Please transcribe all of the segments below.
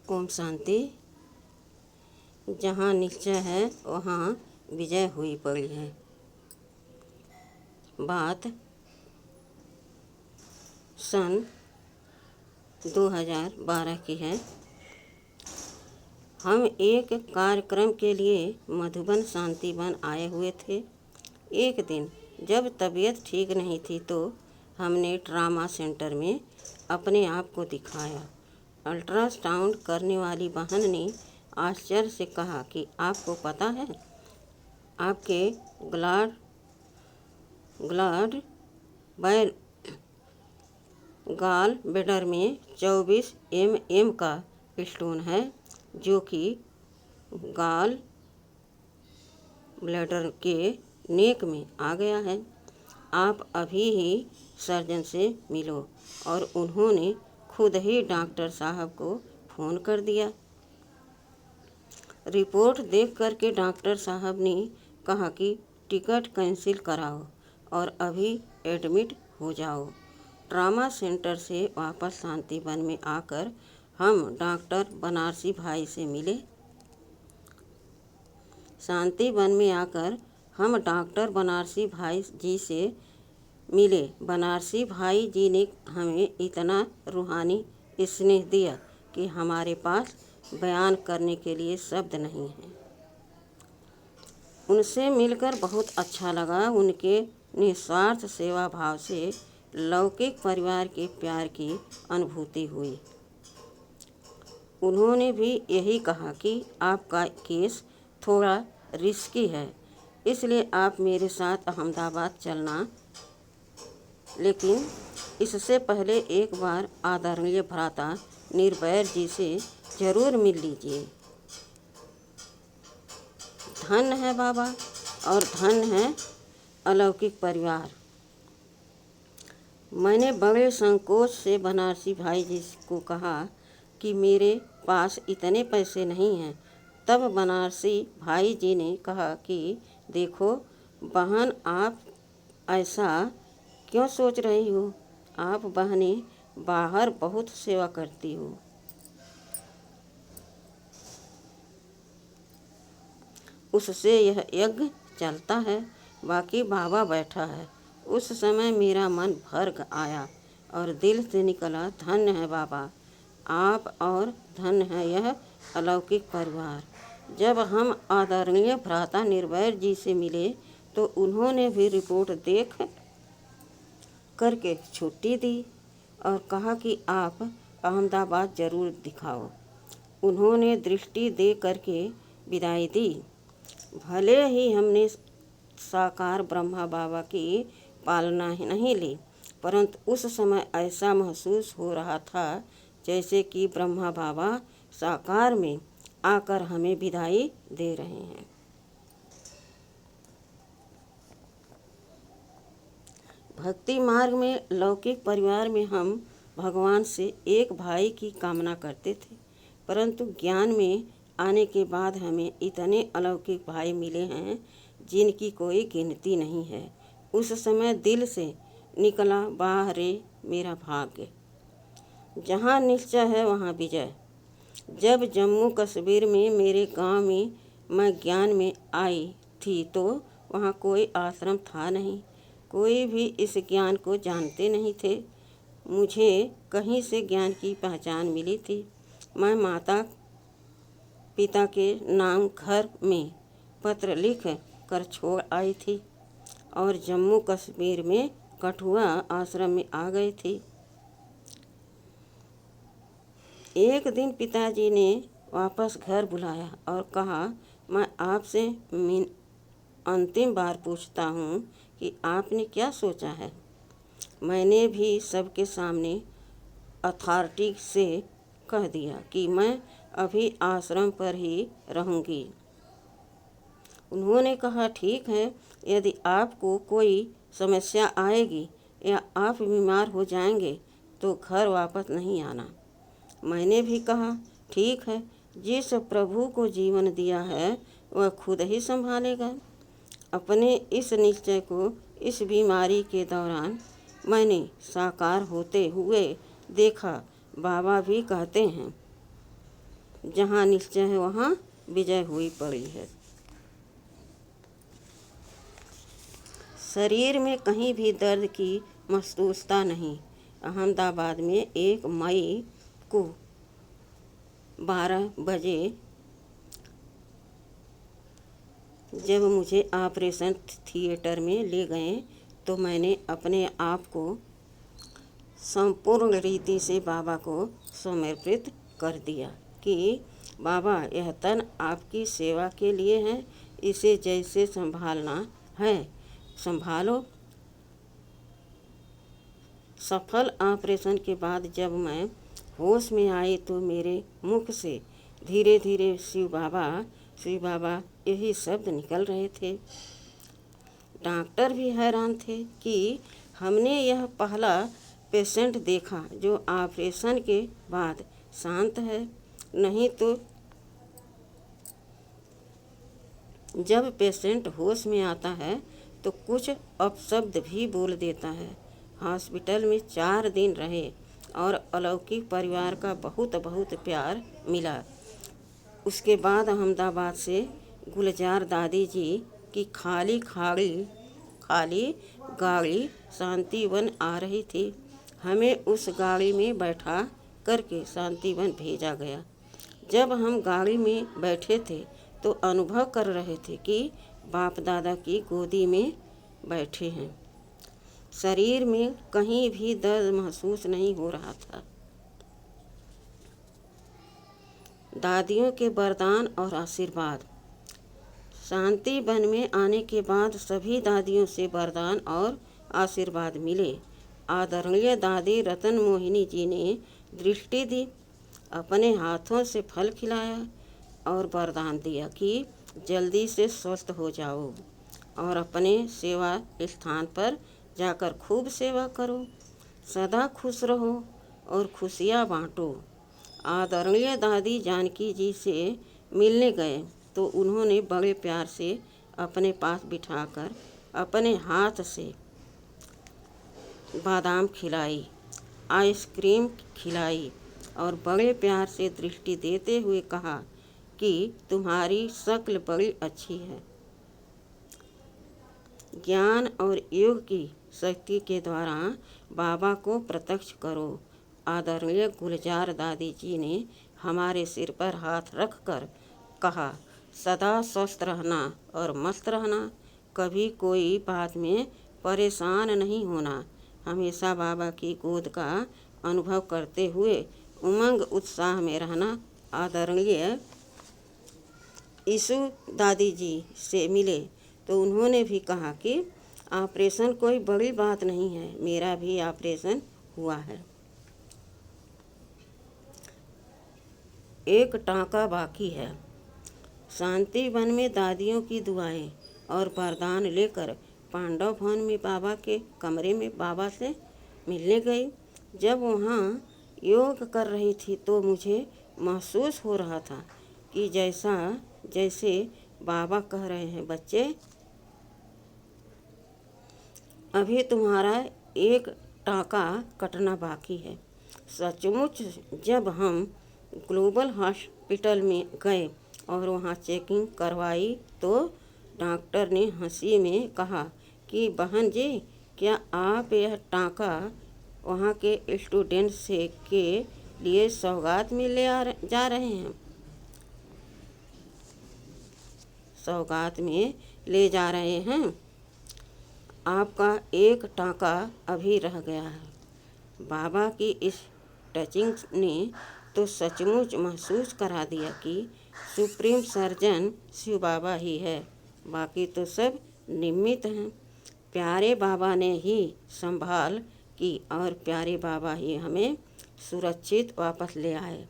ओम शांति। जहाँ निश्चय है वहाँ विजय हुई पड़ी है। बात सन 2012 की है। हम एक कार्यक्रम के लिए मधुबन शांति वन आए हुए थे। एक दिन जब तबीयत ठीक नहीं थी तो हमने ट्रामा सेंटर में अपने आप को दिखाया। अल्ट्रासाउंड करने वाली बहन ने आश्चर्य से कहा कि आपको पता है, आपके गाल ब्लैडर में 24 mm का स्टोन है, जो कि गाल ब्लैडर के नेक में आ गया है। आप अभी ही सर्जन से मिलो। और उन्होंने खुद ही डॉक्टर साहब को फ़ोन कर दिया। रिपोर्ट देख कर के डॉक्टर साहब ने कहा कि टिकट कैंसिल कराओ और अभी एडमिट हो जाओ। ट्रामा सेंटर से वापस शांति वन में आकर हम डॉक्टर बनारसी भाई से मिले। शांति वन में आकर हम डॉक्टर बनारसी भाई जी से मिले। बनारसी भाई जी ने हमें इतना रूहानी स्नेह दिया कि हमारे पास बयान करने के लिए शब्द नहीं हैं। उनसे मिलकर बहुत अच्छा लगा। उनके निस्वार्थ सेवा भाव से लौकिक परिवार के प्यार की अनुभूति हुई। उन्होंने भी यही कहा कि आपका केस थोड़ा रिस्की है, इसलिए आप मेरे साथ अहमदाबाद चलना, लेकिन इससे पहले एक बार आदरणीय भ्राता निर्भय जी से ज़रूर मिल लीजिए। धन्य है बाबा और धन्य है अलौकिक परिवार। मैंने बड़े संकोच से बनारसी भाई जी को कहा कि मेरे पास इतने पैसे नहीं हैं। तब बनारसी भाई जी ने कहा कि देखो बहन, आप ऐसा क्यों सोच रही हो? आप बहनें बाहर बहुत सेवा करती हो। उससे यह यज्ञ चलता है। बाकी बाबा बैठा है। उस समय मेरा मन भर आया और दिल से निकला, धन्य है बाबा आप और धन्य है यह अलौकिक परिवार। जब हम आदरणीय भ्राता निर्भय जी से मिले तो उन्होंने भी रिपोर्ट देख करके छुट्टी दी और कहा कि आप अहमदाबाद ज़रूर दिखाओ। उन्होंने दृष्टि दे करके विदाई दी। भले ही हमने साकार ब्रह्मा बाबा की पालना नहीं ली, परंतु उस समय ऐसा महसूस हो रहा था जैसे कि ब्रह्मा बाबा साकार में आकर हमें विदाई दे रहे हैं। भक्ति मार्ग में लौकिक परिवार में हम भगवान से एक भाई की कामना करते थे, परंतु ज्ञान में आने के बाद हमें इतने अलौकिक भाई मिले हैं जिनकी कोई गिनती नहीं है। उस समय दिल से निकला, वाह रे मेरा भाग्य। जहाँ निश्चय है वहाँ विजय। जब जम्मू कश्मीर में मेरे गांव में मैं ज्ञान में आई थी तो वहाँ कोई आश्रम था नहीं। कोई भी इस ज्ञान को जानते नहीं थे। मुझे कहीं से ज्ञान की पहचान मिली थी। मैं माता पिता के नाम घर में पत्र लिख कर छोड़ आई थी और जम्मू कश्मीर में कठुआ आश्रम में आ गई थी। एक दिन पिताजी ने वापस घर बुलाया और कहा, मैं आपसे अंतिम बार पूछता हूँ कि आपने क्या सोचा है? मैंने भी सबके सामने अथॉरिटी से कह दिया कि मैं अभी आश्रम पर ही रहूँगी। उन्होंने कहा, ठीक है, यदि आपको कोई समस्या आएगी या आप बीमार हो जाएंगे तो घर वापस नहीं आना। मैंने भी कहा, ठीक है, जिस प्रभु को जीवन दिया है वह खुद ही संभालेगा। अपने इस निश्चय को इस बीमारी के दौरान मैंने साकार होते हुए देखा। बाबा भी कहते हैं, जहाँ निश्चय है वहाँ विजय हुई पड़ी है। शरीर में कहीं भी दर्द की महसूसता नहीं। अहमदाबाद में 1 मई को 12 बजे जब मुझे ऑपरेशन थिएटर में ले गए तो मैंने अपने आप को संपूर्ण रीति से बाबा को समर्पित कर दिया कि बाबा, यह तन आपकी सेवा के लिए है, इसे जैसे संभालना है संभालो। सफल ऑपरेशन के बाद जब मैं होश में आई तो मेरे मुख से धीरे धीरे शिव बाबा यही शब्द निकल रहे थे। डॉक्टर भी हैरान थे कि हमने यह पहला पेशेंट देखा जो ऑपरेशन के बाद शांत है। नहीं तो जब पेशेंट होश में आता है तो कुछ अपशब्द भी बोल देता है। हॉस्पिटल में 4 दिन रहे और अलौकिक परिवार का बहुत बहुत प्यार मिला। उसके बाद अहमदाबाद से गुलजार दादी जी की खाली गाड़ी शांतिवन आ रही थी। हमें उस गाड़ी में बैठा करके शांतिवन भेजा गया। जब हम गाड़ी में बैठे थे तो अनुभव कर रहे थे कि बाप दादा की गोदी में बैठे हैं। शरीर में कहीं भी दर्द महसूस नहीं हो रहा था। दादियों के वरदान और आशीर्वाद। शांति वन में आने के बाद सभी दादियों से वरदान और आशीर्वाद मिले। आदरणीय दादी रतन मोहिनी जी ने दृष्टि दी, अपने हाथों से फल खिलाया और वरदान दिया कि जल्दी से स्वस्थ हो जाओ और अपने सेवा स्थान पर जाकर खूब सेवा करो, सदा खुश रहो और खुशियाँ बांटो। आदरणीय दादी जानकी जी से मिलने गए तो उन्होंने बड़े प्यार से अपने पास बिठाकर अपने हाथ से बादाम खिलाई, आइसक्रीम खिलाई और बड़े प्यार से दृष्टि देते हुए कहा कि तुम्हारी शक्ल बड़ी अच्छी है। ज्ञान और योग की शक्ति के द्वारा बाबा को प्रत्यक्ष करो। आदरणीय गुलजार दादी जी ने हमारे सिर पर हाथ रखकर कहा, सदा स्वस्थ रहना और मस्त रहना, कभी कोई बात में परेशान नहीं होना, हमेशा बाबा की गोद का अनुभव करते हुए उमंग उत्साह में रहना। आदरणीय ईशु दादी जी से मिले तो उन्होंने भी कहा कि ऑपरेशन कोई बड़ी बात नहीं है, मेरा भी ऑपरेशन हुआ है, एक टाँका बाकी है। शांति वन में दादियों की दुआएं और वरदान लेकर पांडव भवन में बाबा के कमरे में बाबा से मिलने गई। जब वहाँ योग कर रही थी तो मुझे महसूस हो रहा था कि जैसे बाबा कह रहे हैं, बच्चे अभी तुम्हारा एक टाँका कटना बाकी है। सचमुच जब हम ग्लोबल हॉस्पिटल में गए और वहाँ चेकिंग करवाई तो डॉक्टर ने हंसी में कहा कि बहन जी, क्या आप यह टाँका वहाँ के स्टूडेंट से के लिए सौगात में जा रहे हैं? सौगात में ले जा रहे हैं। आपका एक टाँका अभी रह गया है। बाबा की इस टचिंग ने तो सचमुच महसूस करा दिया कि सुप्रीम सर्जन शिव बाबा ही है, बाकी तो सब निमित्त हैं। प्यारे बाबा ने ही संभाल की और प्यारे बाबा ही हमें सुरक्षित वापस ले आए।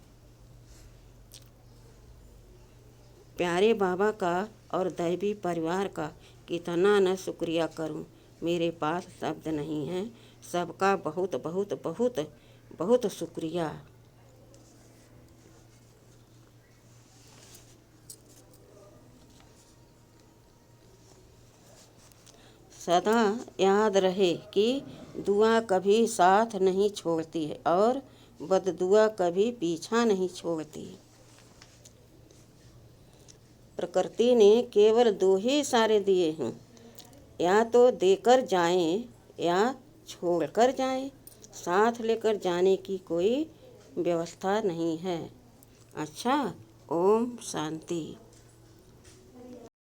प्यारे बाबा का और दैवी परिवार का कितना न शुक्रिया करूं, मेरे पास शब्द नहीं हैं। सबका बहुत बहुत बहुत बहुत शुक्रिया। सदा याद रहे कि दुआ कभी साथ नहीं छोड़ती है और बददुआ कभी पीछा नहीं छोड़ती। प्रकृति ने केवल दो ही इशारे दिए हैं, या तो देकर जाएं या छोड़कर जाएं। साथ लेकर जाने की कोई व्यवस्था नहीं है। अच्छा, ओम शांति।